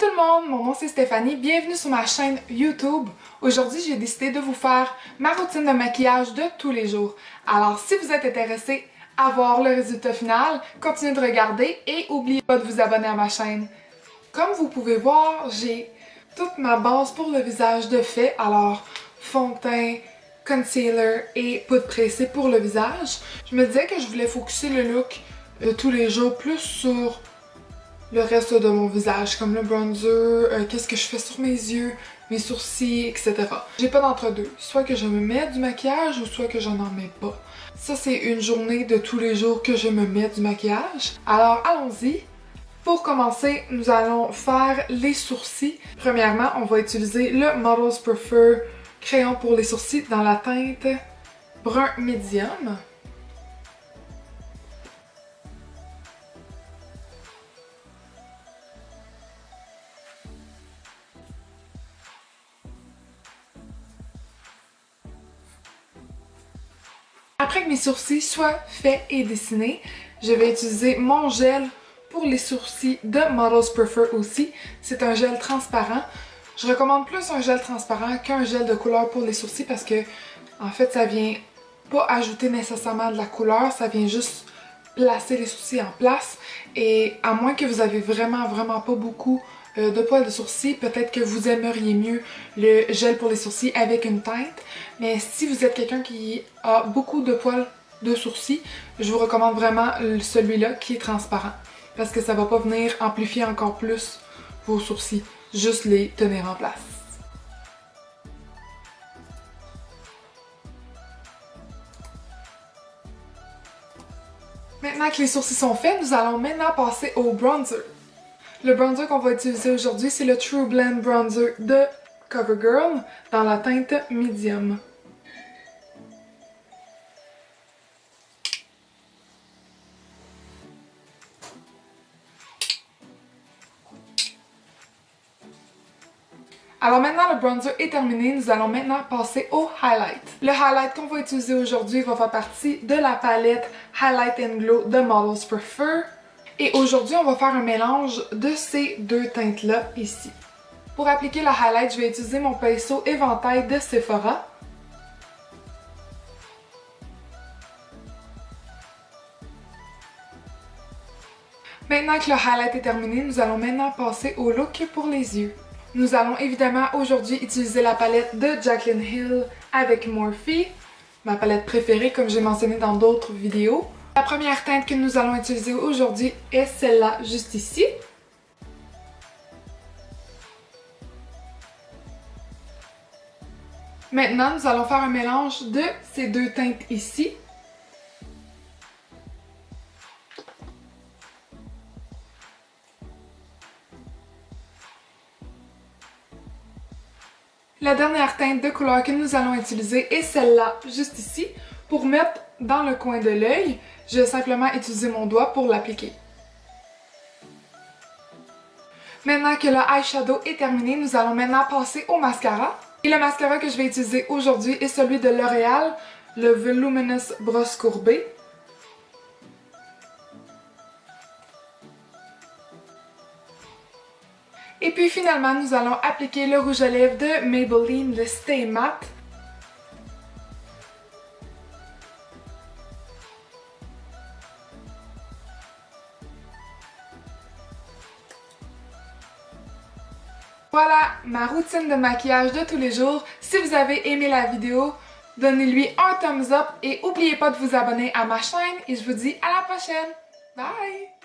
Tout le monde, mon nom c'est Stéphanie, bienvenue sur ma chaîne YouTube. Aujourd'hui, j'ai décidé de vous faire ma routine de maquillage de tous les jours. Alors, si vous êtes intéressé à voir le résultat final, continuez de regarder et n'oubliez pas de vous abonner à ma chaîne. Comme vous pouvez voir, j'ai toute ma base pour le visage de fait, alors fond de teint, concealer et poudre pressée pour le visage. Je me disais que je voulais focuser le look de tous les jours plus sur le reste de mon visage, comme le bronzer, qu'est-ce que je fais sur mes yeux, mes sourcils, etc. J'ai pas d'entre-deux, soit que je me mets du maquillage ou soit que je n'en mets pas. Ça, c'est une journée de tous les jours que je me mets du maquillage. Alors, allons-y! Pour commencer, nous allons faire les sourcils. Premièrement, on va utiliser le Models Prefer crayon pour les sourcils dans la teinte brun médium. Après que mes sourcils soient faits et dessinés, je vais utiliser mon gel pour les sourcils de Models Prefer aussi. C'est un gel transparent. Je recommande plus un gel transparent qu'un gel de couleur pour les sourcils parce que, en fait, ça vient pas ajouter nécessairement de la couleur, ça vient juste placer les sourcils en place. Et à moins que vous avez vraiment pas beaucoup de poils de sourcils, peut-être que vous aimeriez mieux le gel pour les sourcils avec une teinte. Mais si vous êtes quelqu'un qui a beaucoup de poils de sourcils, je vous recommande vraiment celui-là qui est transparent. Parce que ça va pas venir amplifier encore plus vos sourcils, juste les tenir en place. Maintenant que les sourcils sont faits, nous allons maintenant passer au bronzer. Le bronzer qu'on va utiliser aujourd'hui, c'est le True Blend Bronzer de CoverGirl dans la teinte Medium. Alors maintenant le bronzer est terminé, nous allons maintenant passer au highlight. Le highlight qu'on va utiliser aujourd'hui va faire partie de la palette Highlight and Glow de Models Prefer. Et aujourd'hui, on va faire un mélange de ces deux teintes-là ici. Pour appliquer le highlight, je vais utiliser mon pinceau éventail de Sephora. Maintenant que le highlight est terminé, nous allons maintenant passer au look pour les yeux. Nous allons évidemment aujourd'hui utiliser la palette de Jaclyn Hill avec Morphe, ma palette préférée comme j'ai mentionné dans d'autres vidéos. La première teinte que nous allons utiliser aujourd'hui est celle-là, juste ici. Maintenant, nous allons faire un mélange de ces deux teintes ici. La dernière teinte de couleur que nous allons utiliser est celle-là, juste ici. Pour mettre dans le coin de l'œil, je vais simplement utiliser mon doigt pour l'appliquer. Maintenant que le eyeshadow est terminé, nous allons maintenant passer au mascara. Et le mascara que je vais utiliser aujourd'hui est celui de L'Oréal, le Voluminous Brosse Courbée. Et puis finalement, nous allons appliquer le rouge à lèvres de Maybelline, le Stay Matte. Voilà ma routine de maquillage de tous les jours. Si vous avez aimé la vidéo, donnez-lui un thumbs up et n'oubliez pas de vous abonner à ma chaîne et je vous dis à la prochaine. Bye!